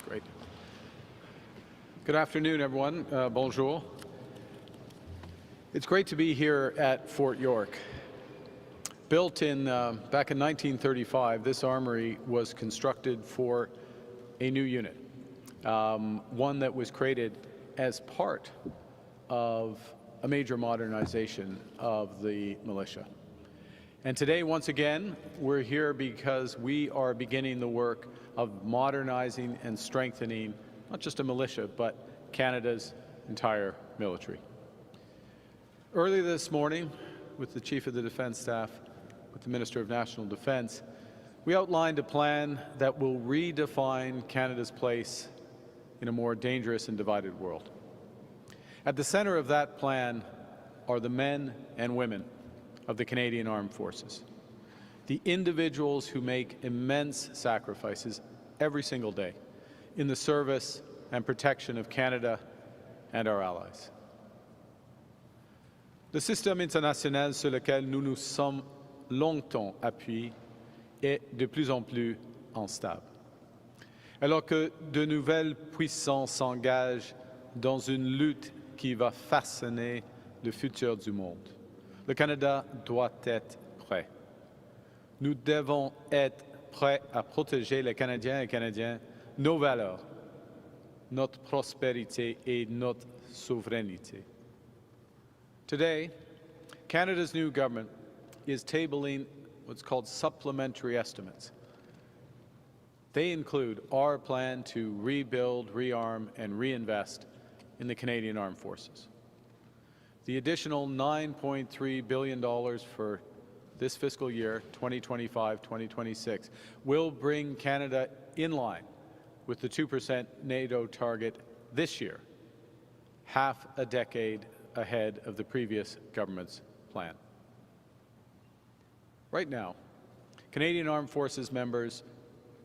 Great. Good afternoon, everyone. Bonjour. It's great to be here at Fort York. Built back in 1935, this armory was constructed for a new unit, one that was created as part of a major modernization of the militia. And today, once again, we're here because we are beginning the work of modernizing and strengthening not just a militia, but Canada's entire military. Early this morning, with the Chief of the Defence Staff, with the Minister of National Defence, we outlined a plan that will redefine Canada's place in a more dangerous and divided world. At the centre of that plan are the men and women of the Canadian Armed Forces, the individuals who make immense sacrifices every single day in the service and protection of Canada and our allies. Le système international sur lequel nous nous sommes longtemps appuyés est de plus en plus instable. Alors que de nouvelles puissances s'engagent dans une lutte qui va façonner le futur du monde, le Canada doit être prêt. Nous devons être prêts à protéger les Canadiens et Canadiennes, nos valeurs, notre prospérité et notre souveraineté. Today, Canada's new government is tabling what's called supplementary estimates. They include our plan to rebuild, rearm, and reinvest in the Canadian Armed Forces. The additional $9.3 billion for this fiscal year, 2025-2026, will bring Canada in line with the 2% NATO target this year, half a decade ahead of the previous government's plan. Right now, Canadian Armed Forces members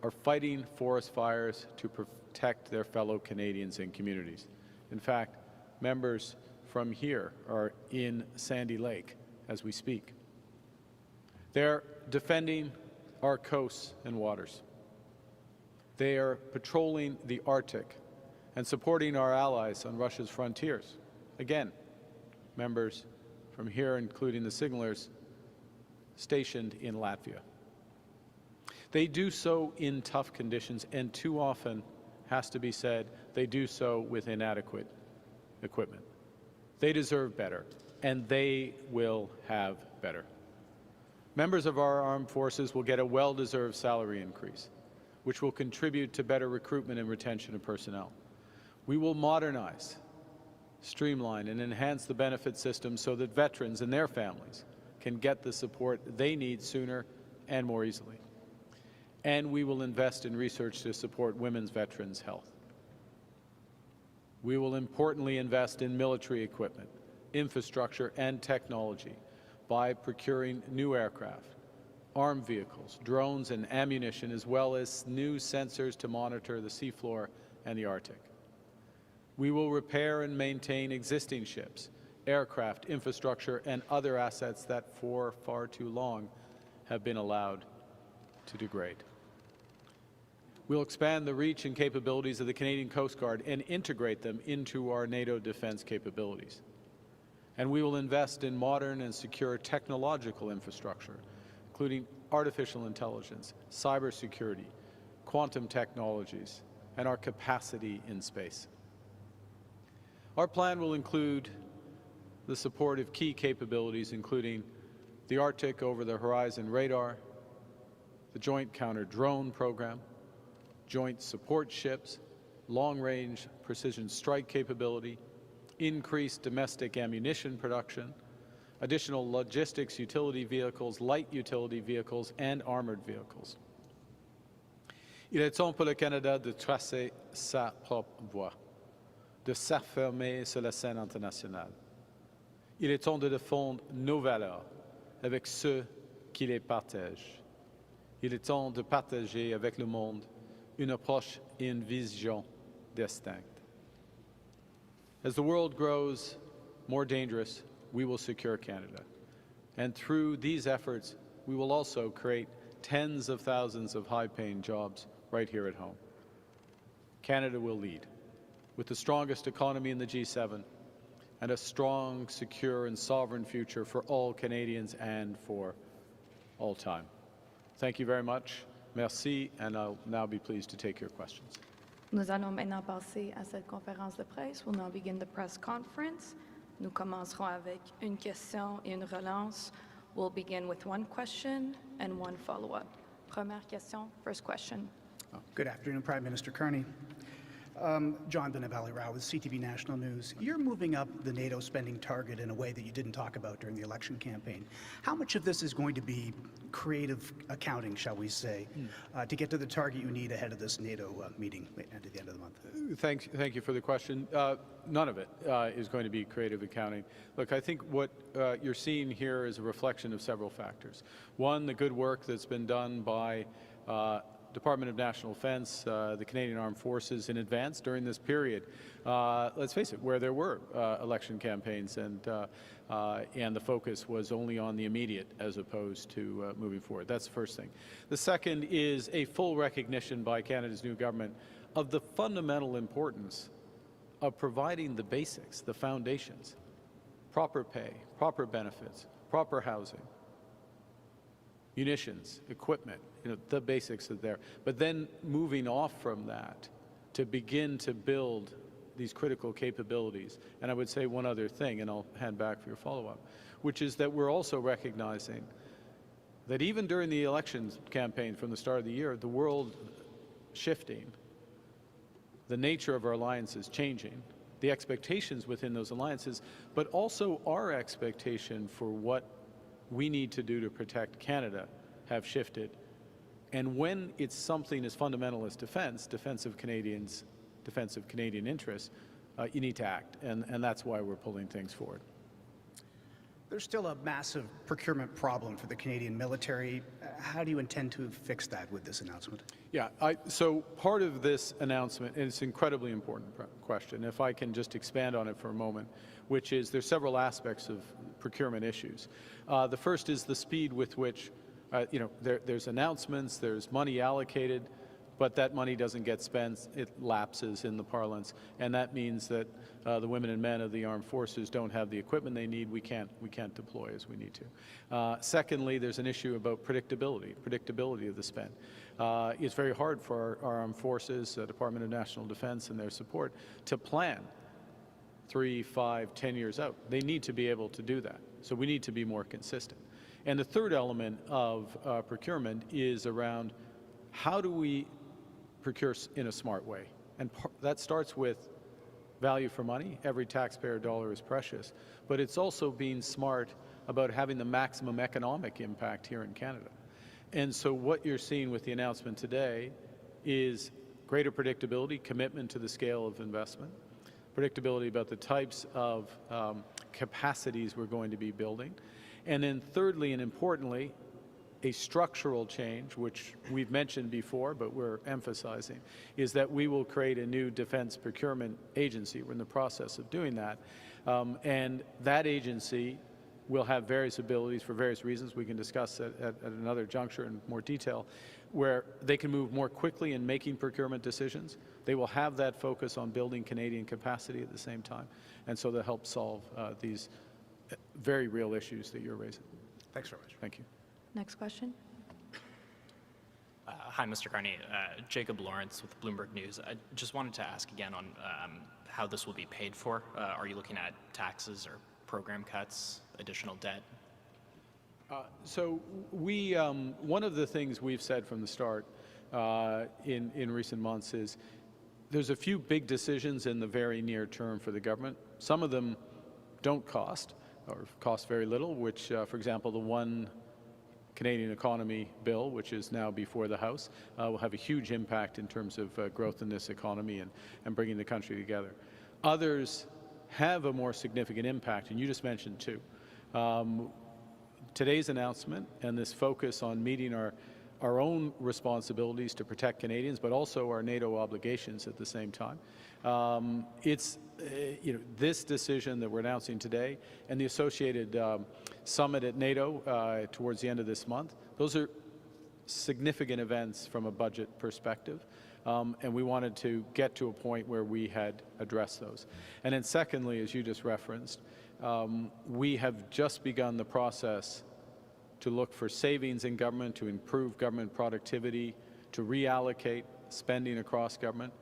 are fighting forest fires to protect their fellow Canadians and communities. In fact, members from here are in Sandy Lake as we speak. They're defending our coasts and waters. They are patrolling the Arctic and supporting our allies on Russia's frontiers. Again, members from here, including the signalers stationed in Latvia. They do so in tough conditions, and too often, has to be said, they do so with inadequate equipment. They deserve better, and they will have better. Members of our armed forces will get a well-deserved salary increase, which will contribute to better recruitment and retention of personnel. We will modernize, streamline, and enhance the benefit system so that veterans and their families can get the support they need sooner and more easily. And we will invest in research to support women's veterans' health. We will importantly invest in military equipment, infrastructure, and technology by procuring new aircraft, armed vehicles, drones, and ammunition, as well as new sensors to monitor the seafloor and the Arctic. We will repair and maintain existing ships, aircraft, infrastructure, and other assets that for far too long have been allowed to degrade. We'll expand the reach and capabilities of the Canadian Coast Guard and integrate them into our NATO defense capabilities. And we will invest in modern and secure technological infrastructure, including artificial intelligence, cybersecurity, quantum technologies, and our capacity in space. Our plan will include the support of key capabilities, including the Arctic over-the-horizon radar, the Joint Counter-Drone Program, joint support ships, long-range precision strike capability, increased domestic ammunition production, additional logistics utility vehicles, light utility vehicles, and armored vehicles. Il est temps pour le Canada de tracer sa propre voie, de s'affirmer sur la scène internationale. Il est temps de défendre nos valeurs avec ceux qui les partagent. Il est temps de partager avec le monde une approche et une vision distincte. As the world grows more dangerous, we will secure Canada. And through these efforts, we will also create tens of thousands of high-paying jobs right here at home. Canada will lead with the strongest economy in the G7 and a strong, secure and sovereign future for all Canadians and for all time. Thank you very much. Merci, and I'll now be pleased to take your questions. Nous allons maintenant passer à cette conférence de presse. We'll now begin the press conference. Nous commencerons avec une question et une relance. We'll begin with one question and one follow-up. Première question, first question. Good afternoon, Prime Minister Carney. John Benavali Rao with CTV National News. You're moving up the NATO spending target in a way that you didn't talk about during the election campaign. How much of this is going to be creative accounting, shall we say, to get to the target you need ahead of this NATO meeting at the end of the month? Thank you for the question. None of it is going to be creative accounting. Look, I think what you're seeing here is a reflection of several factors. One, the good work that's been done by Department of National Defence, the Canadian Armed Forces in advance during this period. Let's face it, where there were election campaigns and the focus was only on the immediate as opposed to moving forward. That's the first thing. The second is a full recognition by Canada's new government of the fundamental importance of providing the basics, the foundations, proper pay, proper benefits, proper housing, munitions, equipment, the basics are there. But then moving off from that to begin to build these critical capabilities. And I would say one other thing, and I'll hand back for your follow-up, which is that we're also recognizing that even during the elections campaign from the start of the year, the world shifting, the nature of our alliances changing, the expectations within those alliances, but also our expectation for what we need to do to protect Canada have shifted. And when it's something as fundamental as defense of Canadian interests, you need to act, and that's why we're pulling things forward. There's still a massive procurement problem for the Canadian military. How do you intend to fix that with this announcement? Yeah, so part of this announcement, and it's an incredibly important question, if I can just expand on it for a moment, which is there's several aspects of procurement issues. The first is the speed with which, there's announcements, there's money allocated, but that money doesn't get spent, it lapses in the parlance, and that means that the women and men of the armed forces don't have the equipment they need. We can't deploy as we need to. Secondly, there's an issue about predictability of the spend. It's very hard for our armed forces, Department of National Defence and their support, to plan 3, 5, 10 years out. They need to be able to do that. So we need to be more consistent. And the third element of procurement is around how do we procure in a smart way? And that starts with value for money. Every taxpayer dollar is precious. But it's also being smart about having the maximum economic impact here in Canada. And so what you're seeing with the announcement today is greater predictability, commitment to the scale of investment, predictability about the types of capacities we're going to be building. And then thirdly and importantly, a structural change, which we've mentioned before, but we're emphasizing, is that we will create a new defense procurement agency. We're in the process of doing that. And that agency will have various abilities for various reasons we can discuss at another juncture in more detail, where they can move more quickly in making procurement decisions. They will have that focus on building Canadian capacity at the same time. And so they'll help solve these very real issues that you're raising. Thanks very much. Thank you. Next question. Hi, Mr. Carney. Jacob Lawrence with Bloomberg News. I just wanted to ask again on how this will be paid for. Are you looking at taxes or program cuts, additional debt? So we, one of the things we've said from the start in recent months is there's a few big decisions in the very near term for the government. Some of them don't cost or cost very little, which, for example, the One Canadian Economy bill, which is now before the House, will have a huge impact in terms of growth in this economy and bringing the country together. Others have a more significant impact, and you just mentioned two. Today's announcement and this focus on meeting our own responsibilities to protect Canadians, but also our NATO obligations at the same time. It's this decision that we're announcing today and the associated summit at NATO towards the end of this month, those are significant events from a budget perspective, and we wanted to get to a point where we had addressed those. And then secondly, as you just referenced, we have just begun the process to look for savings in government, to improve government productivity, to reallocate spending across government.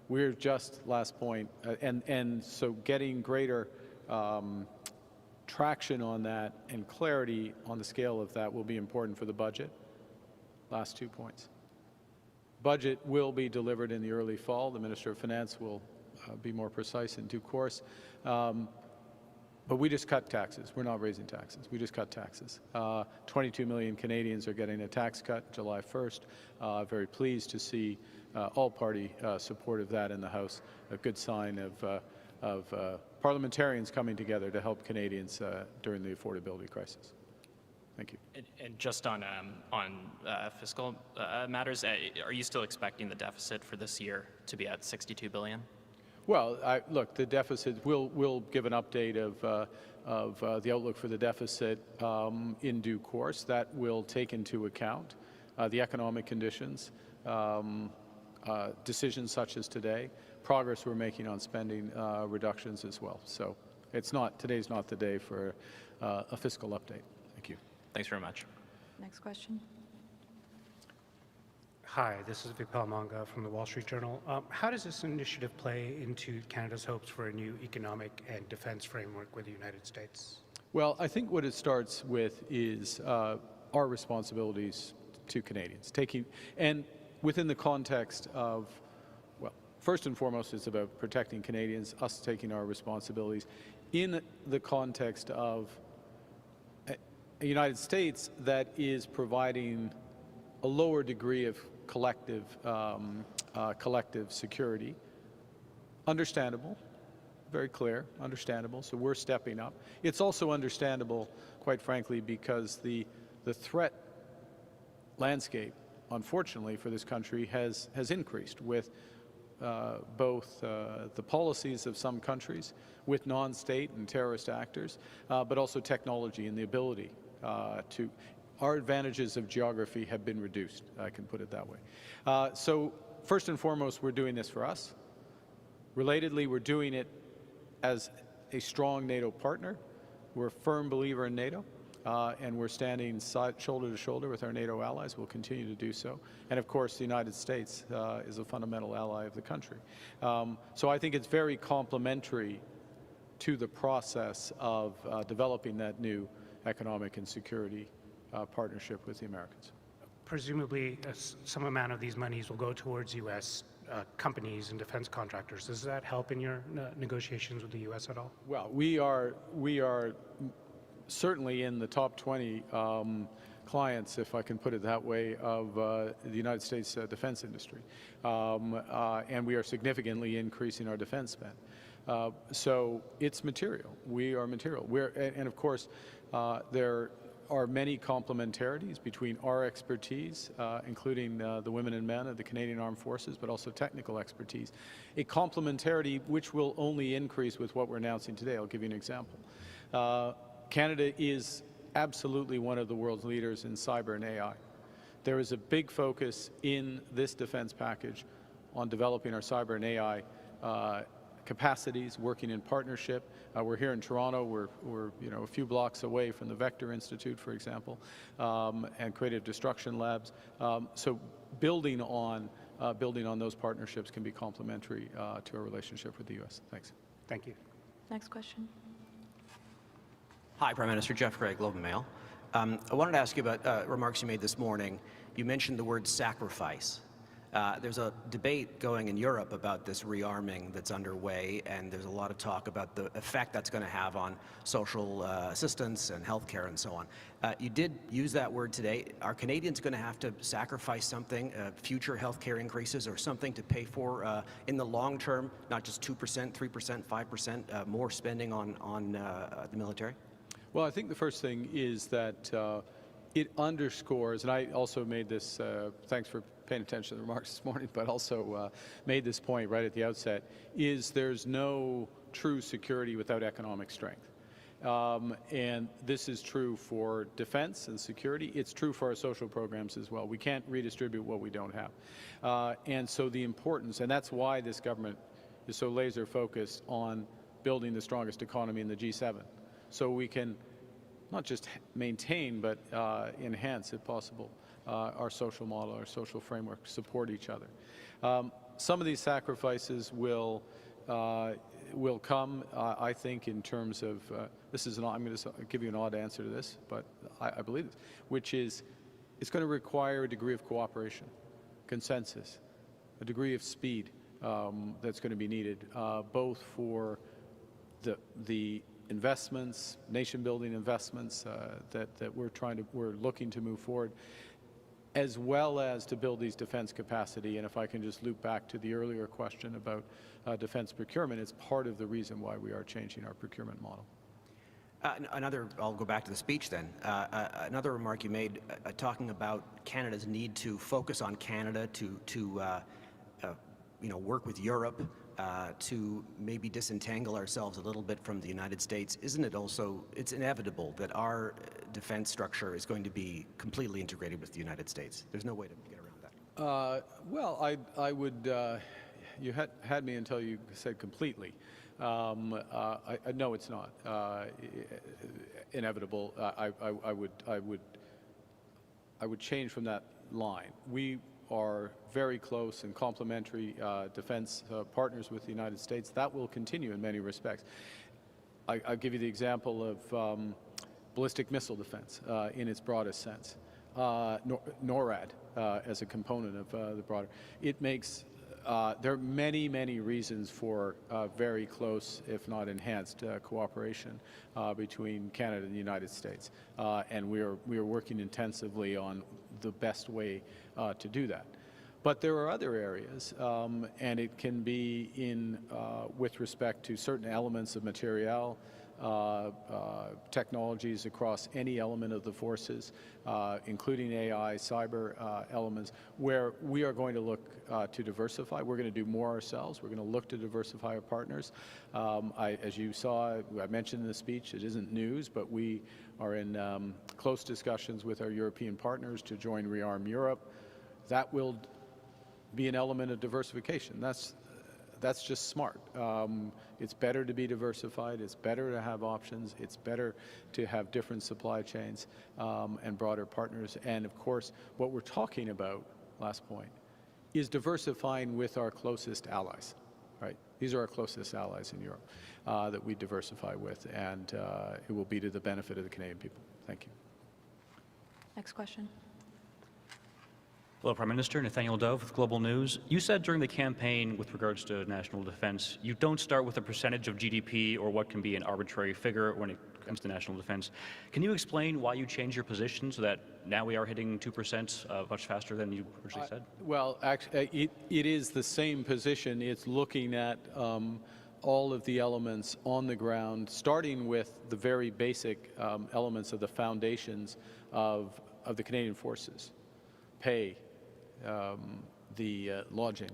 We're just, last point, and so getting greater traction on that and clarity on the scale of that will be important for the budget. Last 2 points. Budget will be delivered in the early fall. The Minister of Finance will be more precise in due course. But we just cut taxes. We're not raising taxes. We just cut taxes. 22 million Canadians are getting a tax cut July 1st. Very pleased to see all-party support of that in the House. A good sign of parliamentarians coming together to help Canadians during the affordability crisis. Thank you. And just on fiscal matters, are you still expecting the deficit for this year to be at $62 billion? Well, look, the deficit, we'll give an update of the outlook for the deficit in due course. That will take into account the economic conditions, decisions such as today, progress we're making on spending reductions as well. So today's not the day for a fiscal update. Thank you. Thanks very much. Next question. Hi, this is Vipal Manga from the Wall Street Journal. How does this initiative play into Canada's hopes for a new economic and defense framework with the United States? Well, I think what it starts with is our responsibilities to Canadians, and within the context of, well, first and foremost, it's about protecting Canadians, us taking our responsibilities in the context of a United States that is providing a lower degree of collective security. Understandable, very clear, understandable, so we're stepping up. It's also understandable, quite frankly, because the threat landscape, unfortunately for this country, has increased with both the policies of some countries, with non-state and terrorist actors, but also technology and the ability our advantages of geography have been reduced, I can put it that way. So first and foremost, we're doing this for us. Relatedly, we're doing it as a strong NATO partner. We're a firm believer in NATO, and we're standing shoulder to shoulder with our NATO allies. We'll continue to do so. And of course, the United States is a fundamental ally of the country. So I think it's very complementary to the process of developing that new economic and security partnership with the Americans. Presumably, some amount of these monies will go towards U.S. Companies and defense contractors. Does that help in your negotiations with the U.S. at all? Well, we are certainly in the top 20 clients, if I can put it that way, of the United States defense industry. And we are significantly increasing our defense spend. So it's material. We are material. And of course, there are many complementarities between our expertise, including the women and men of the Canadian Armed Forces, but also technical expertise. A complementarity which will only increase with what we're announcing today. I'll give you an example. Canada is absolutely one of the world's leaders in cyber and AI. There is a big focus in this defense package on developing our cyber and AI capacities, working in partnership. We're here in Toronto. We're a few blocks away from the Vector Institute, for example, and creative destruction labs. So building on those partnerships can be complementary to our relationship with the U.S. Thanks. Thank you. Next question. Hi, Prime Minister. Jeff Gray, Globe and Mail. I wanted to ask you about remarks you made this morning. You mentioned the word sacrifice. There's a debate going in Europe about this rearming that's underway, and there's a lot of talk about the effect that's going to have on social assistance and healthcare and so on. You did use that word today. Are Canadians going to have to sacrifice something, future healthcare increases or something to pay for in the long term, not just 2%, 3%, 5% more spending on the military? Well, I think the first thing is that it underscores, and I also made this, thanks for paying attention to the remarks this morning, but also made this point right at the outset, is there's no true security without economic strength. And this is true for defense and security. It's true for our social programs as well. We can't redistribute what we don't have. And so the importance, and that's why this government is so laser focused on building the strongest economy in the G7. So we can not just maintain, but enhance, if possible, our social model, our social framework, support each other. Some of these sacrifices will come, I think, in terms of, I'm going to give you an odd answer to this, but I believe this, which is it's going to require a degree of cooperation, consensus, a degree of speed that's going to be needed, both for the investments, nation-building investments that we're looking to move forward, as well as to build these defense capacity. And if I can just loop back to the earlier question about defense procurement, it's part of the reason why we are changing our procurement model. I'll go back to the speech then. Another remark you made talking about Canada's need to focus on Canada, to work with Europe, to maybe disentangle ourselves a little bit from the United States. Isn't it also, it's inevitable that our defense structure is going to be completely integrated with the United States? There's no way to get around that. Well, I would, you had me until you said completely. No, it's not inevitable. I would change from that line. We are very close and complementary defense partners with the United States. That will continue in many respects. I'll give you the example of ballistic missile defense in its broadest sense. NORAD as a component of the broader. It makes, there are many, many reasons for very close, if not enhanced, cooperation between Canada and the United States. And we are working intensively on the best way to do that. But there are other areas, and it can be in with respect to certain elements of materiel, technologies across any element of the forces, including AI, cyber elements, where we are going to look to diversify. We're going to do more ourselves. We're going to look to diversify our partners. As you saw, I mentioned in the speech, it isn't news, but we are in close discussions with our European partners to join Rearm Europe. That will be an element of diversification. That's just smart. It's better to be diversified. It's better to have options. It's better to have different supply chains and broader partners. And of course, what we're talking about, last point, is diversifying with our closest allies, right? These are our closest allies in Europe that we diversify with, and it will be to the benefit of the Canadian people. Thank you. Next question. Hello, Prime Minister. Nathaniel Dove with Global News. You said during the campaign with regards to national defense, you don't start with a percentage of GDP or what can be an arbitrary figure when it comes to national defense. Can you explain why you changed your position so that now we are hitting 2% much faster than you originally said? Well, actually, it is the same position. It's looking at all of the elements on the ground, starting with the very basic elements of the foundations of the Canadian forces. Pay, the lodging,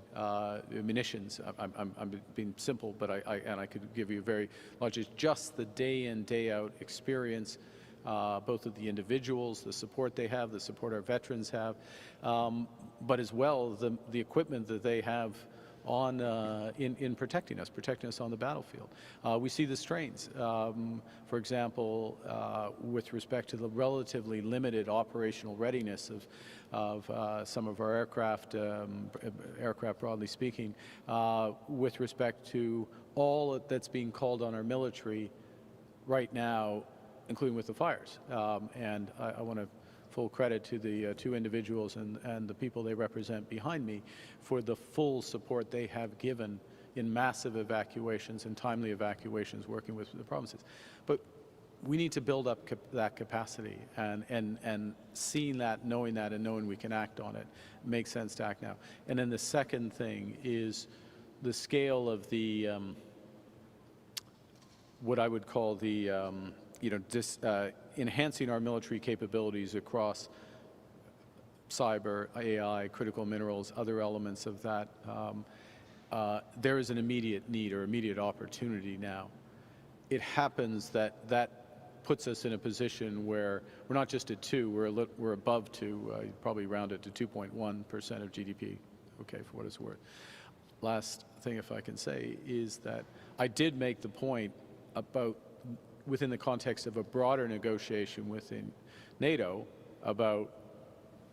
munitions. I'm being simple, but I could give you very logic. Just the day in, day out experience, both of the individuals, the support they have, the support our veterans have, but as well the equipment that they have on in protecting us on the battlefield. We see the strains. For example, with respect to the relatively limited operational readiness of some of our aircraft broadly speaking, with respect to all that's being called on our military right now, including with the fires. And I want to full credit to the two individuals and the people they represent behind me for the full support they have given in massive evacuations and timely evacuations working with the provinces. But we need to build up that capacity, and seeing that, and knowing we can act on it makes sense to act now. And then the second thing is the scale of the what I would call the enhancing our military capabilities across cyber, AI, critical minerals, other elements of that. There is an immediate need or immediate opportunity now it happens that that puts us in a position where we're not just at 2, we're above 2, probably round it to 2.1% of GDP, okay, for what it's worth. Last thing, if I can say, is that I did make the point about, within the context of a broader negotiation within NATO, about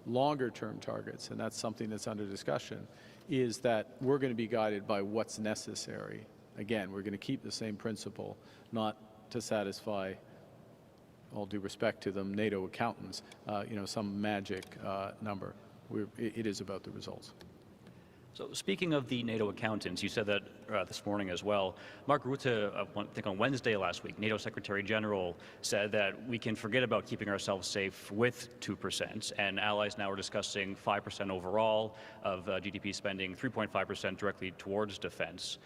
longer-term targets, and that's something that's under discussion, is that we're going to be guided by what's necessary. Again, we're going to keep the same principle, not to satisfy, all due respect to them, NATO accountants, some magic number. It is about the results. So speaking of the NATO accountants, you said that this morning as well. Mark Rutte, I think on Wednesday last week, NATO Secretary General said that we can forget about keeping ourselves safe with 2%, and allies now are discussing 5% overall of GDP spending, 3.5% directly towards defense.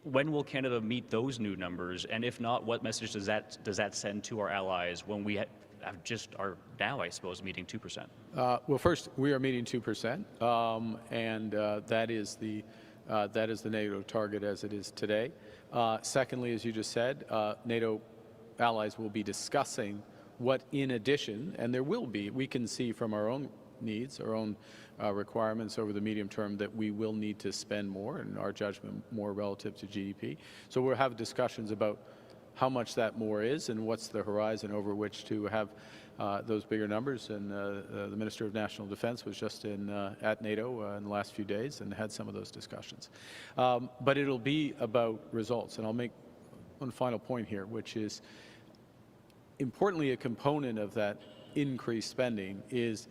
When will Canada meet those new numbers? And if not, what message does that send to our allies when we are now, I suppose, meeting 2%? Well, first, we are meeting 2%, and that is the NATO target as it is today. Secondly, as you just said, NATO allies will be discussing what, in addition, and there will be, we can see from our own needs, our own requirements over the medium term, that we will need to spend more, in our judgment, more relative to GDP. So we'll have discussions about how much that more is and what's the horizon over which to have those bigger numbers. And the Minister of National Defense was just at NATO in the last few days and had some of those discussions. But it'll be about results. And I'll make one final point here, which is, importantly, a component of that increased spending is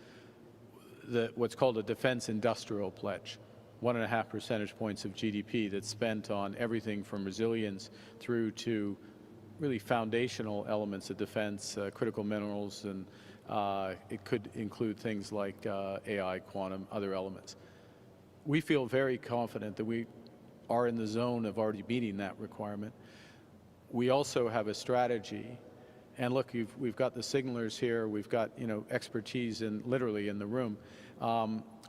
what's called a defense industrial pledge. 1.5 percentage points of GDP that's spent on everything from resilience through to really foundational elements of defense, critical minerals, and it could include things like AI, quantum, other elements. We feel very confident that we are in the zone of already meeting that requirement. We also have a strategy, and look, we've got the signalers here, we've got expertise literally in the room.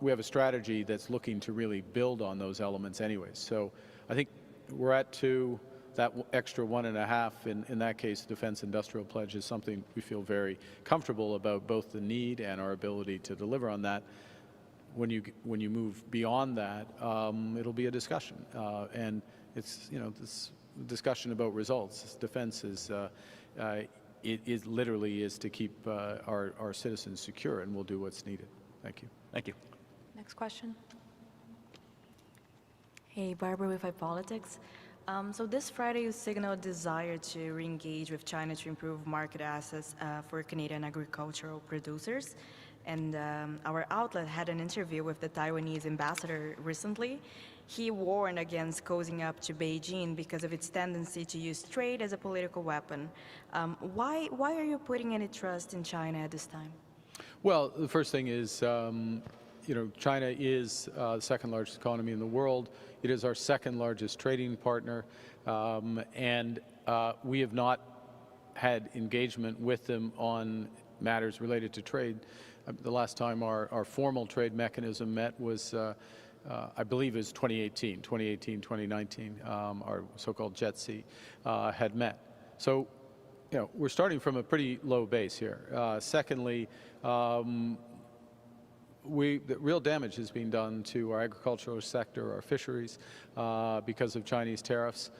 We have a strategy that's looking to really build on those elements anyways. So I think we're at 2. That extra 1.5, in that case, defense industrial pledge, is something we feel very comfortable about, both the need and our ability to deliver on that. When you move beyond that, it'll be a discussion, and it's this discussion about results. Defense is it literally is to keep our citizens secure, and we'll do what's needed. Thank you. Thank you. Next question. Hey, Barbara with iPolitics. So this Friday, you signaled desire to re-engage with China to improve market access for Canadian agricultural producers. And our outlet had an interview with the Taiwanese ambassador recently. He warned against cozying up to Beijing because of its tendency to use trade as a political weapon. Why are you putting any trust in China at this time? Well, the first thing is, China is the second largest economy in the world. It is our second largest trading partner, and we have not had engagement with them on matters related to trade. The last time our formal trade mechanism met was, I believe, is 2018, 2019, our so-called JETC had met. So, we're starting from a pretty low base here. Secondly, the real damage has been done to our agricultural sector, our fisheries, because of Chinese tariffs.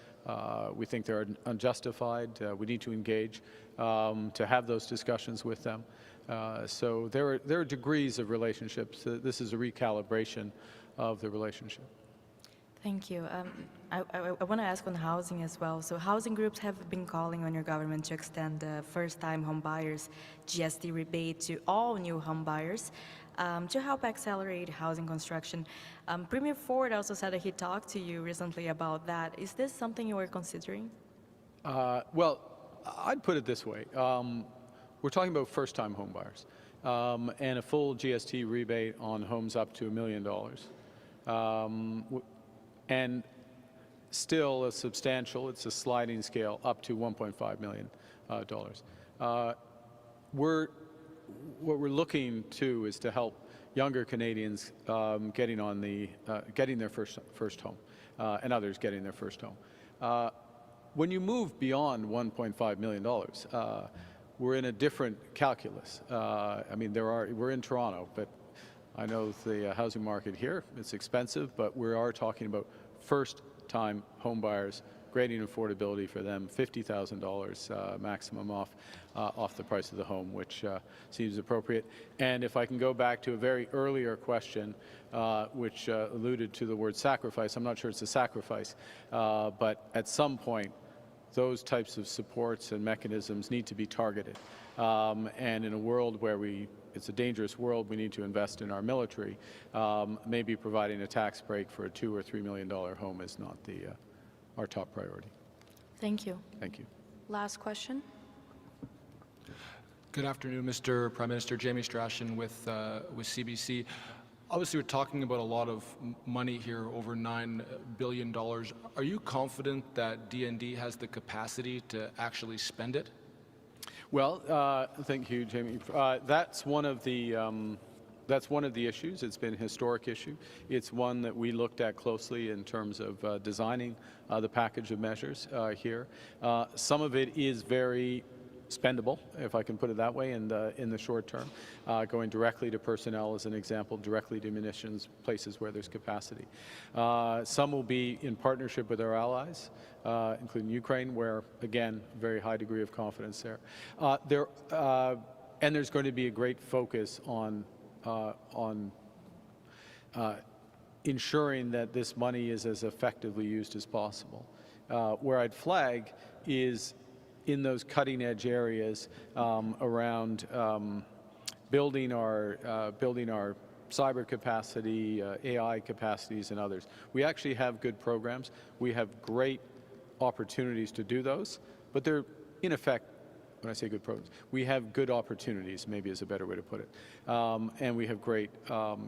We think they're unjustified. We need to engage to have those discussions with them. So there are degrees of relationships. This is a recalibration of the relationship. Thank you. I want to ask on housing as well. So housing groups have been calling on your government to extend the first-time home buyers GST rebate to all new home buyers to help accelerate housing construction. Premier Ford also said that he talked to you recently about that. Is this something you are considering? Well, I'd put it this way. We're talking about first-time home buyers and a full GST rebate on homes up to $1 million. And still a substantial, it's a sliding scale, up to $1.5 million. What we're looking to is to help younger Canadians getting their first home, and others getting their first home. When you move beyond $1.5 million, we're in a different calculus. I mean, we're in Toronto, but I know the housing market here, it's expensive, but we are talking about first-time home buyers, grading affordability for them, $50,000 maximum off the price of the home, which seems appropriate. And if I can go back to a very earlier question, which alluded to the word sacrifice, I'm not sure it's a sacrifice, but at some point, those types of supports and mechanisms need to be targeted. And in a world where it's a dangerous world, we need to invest in our military. Maybe providing a tax break for a $2 or $3 million home is not our top priority. Thank you. Thank you. Last question. Good afternoon, Mr. Prime Minister. Jamie Strachan with CBC. Obviously, we're talking about a lot of money here, over $9 billion. Are you confident that DND has the capacity to actually spend it? Well, thank you, Jamie. That's one of the issues. It's been a historic issue. It's one that we looked at closely in terms of designing the package of measures here. Some of it is very spendable, if I can put it that way, in the short term, going directly to personnel as an example, directly to munitions, places where there's capacity. Some will be in partnership with our allies, including Ukraine, where, again, very high degree of confidence there. And there's going to be a great focus on ensuring that this money is as effectively used as possible. Where I'd flag is in those cutting-edge areas around building our cyber capacity, AI capacities, and others. We actually have good programs. We have great opportunities to do those, but they're, in effect, when I say good programs, we have good opportunities, maybe is a better way to put it. And we have great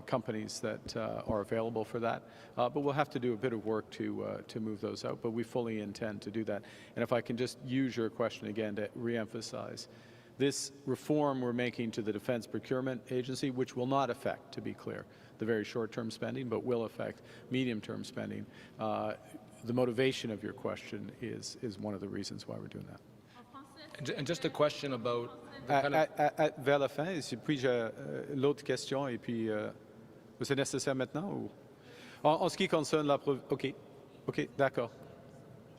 companies that are available for that. But we'll have to do a bit of work to move those out, but we fully intend to do that. And if I can just use your question again to reemphasize, this reform we're making to the Defense Procurement Agency, which will not affect, to be clear, the very short-term spending, but will affect medium-term spending. The motivation of your question is one of the reasons why we're doing that. And just a question about the kind of... Vers la fin, puis l'autre question, et puis c'est nécessaire maintenant ou... En ce qui concerne la... OK, d'accord.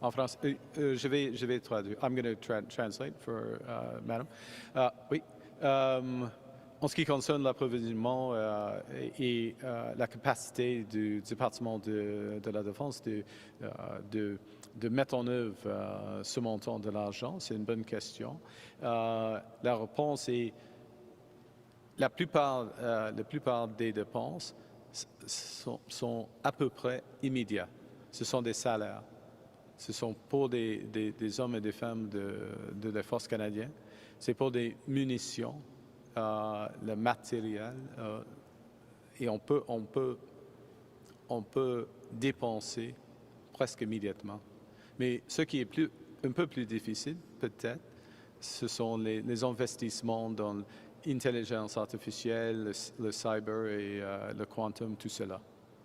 En français, je vais traduire. I'm going to translate for Madam. Oui. En ce qui concerne l'approvisionnement et la capacité du département de la Défense de mettre en œuvre ce montant de l'argent, c'est une bonne question. La réponse est la plupart des dépenses sont à peu près immédiates. Ce sont des salaires. Ce sont pour des hommes et des femmes de la force canadienne. C'est pour des munitions. Le matériel, et on peut dépenser presque immédiatement. Mais ce qui est un peu plus difficile, peut-être, ce sont les investissements dans l'intelligence artificielle, le cyber et le quantum, tout cela.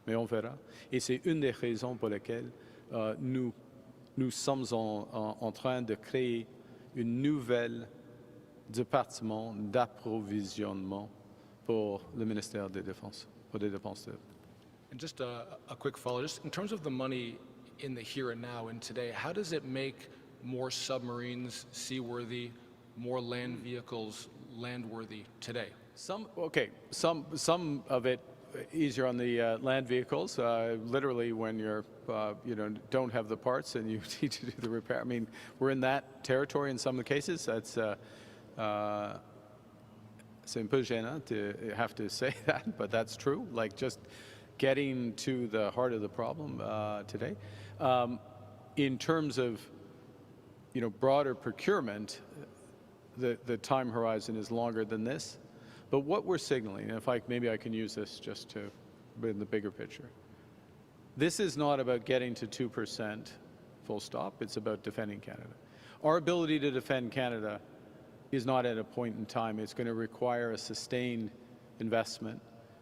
Mais on verra. Et c'est une des raisons pour lesquelles nous sommes en train de créer une nouvelle département d'approvisionnement pour le ministère des Défenses, pour des dépenses. And just a quick follow, just in terms of the money in the here and now and today, how does it make more submarines seaworthy, more land vehicles landworthy today? Some of it easier on the land vehicles. Literally, when you're don't have the parts and you need to do the repair. I mean, we're in that territory in some of the cases. That's c'est un peu gênant to have to say that, but that's true. Like just getting to the heart of the problem today. In terms of broader procurement, the time horizon is longer than this. But what we're signaling, and maybe I can use this just to in the bigger picture. This is not about getting to 2%, full stop. It's about defending Canada. Our ability to defend Canada is not at a point in time. It's going to require a sustained investment.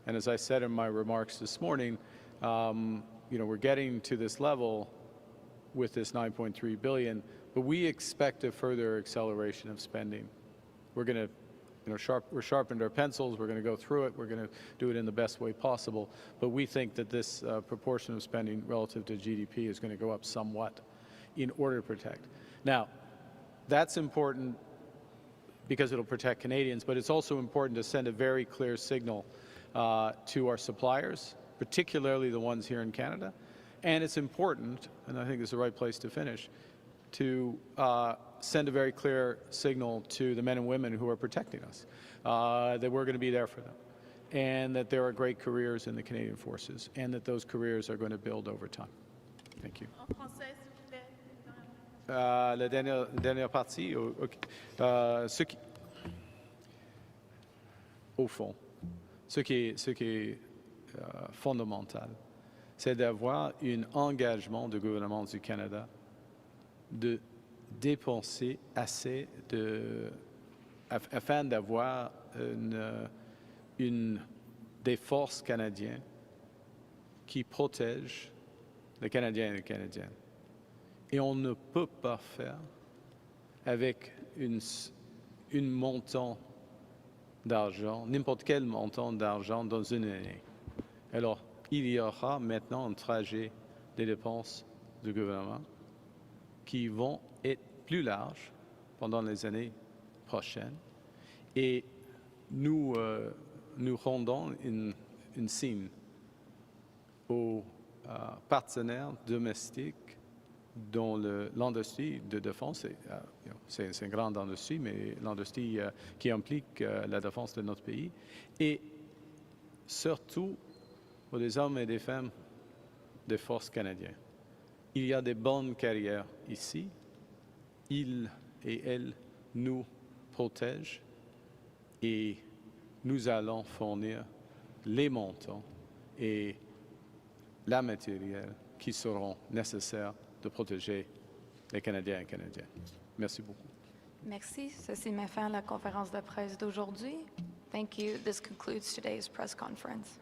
And as I said in my remarks this morning, we're getting to this level with this $9.3 billion, but we expect a further acceleration of spending. We're going to, we're sharpened our pencils, we're going to go through it, we're going to do it in the best way possible, but we think that this proportion of spending relative to GDP is going to go up somewhat in order to protect. Now, that's important because it'll protect Canadians, but it's also important to send a very clear signal to our suppliers, particularly the ones here in Canada. And it's important, and I think it's the right place to finish, to send a very clear signal to the men and women who are protecting us, that we're going to be there for them, and that there are great careers in the Canadian Forces, and that those careers are going to build over time. Thank you. La dernière partie, au fond, ce qui est fondamental, c'est d'avoir un engagement du gouvernement du Canada de dépenser assez afin d'avoir des forces canadiennes qui protègent les Canadiens et les Canadiennes. Et on ne peut pas faire avec un montant d'argent, n'importe quel montant d'argent dans une année. Alors, il y aura maintenant un trajet des dépenses du gouvernement qui vont être plus larges pendant les années prochaines. Et nous rendons une signe aux partenaires domestiques dans l'industrie de défense. C'est une grande industrie, mais l'industrie qui implique la défense de notre pays. Et surtout pour les hommes et les femmes des forces canadiennes. Il y a des bonnes carrières ici. Ils et elles nous protègent et nous allons fournir les montants et la matériel qui seront nécessaires de protéger les Canadiens et Canadiennes. Merci beaucoup. Merci. Ceci met fin à la conférence de presse d'aujourd'hui. Thank you. This concludes today's press conference.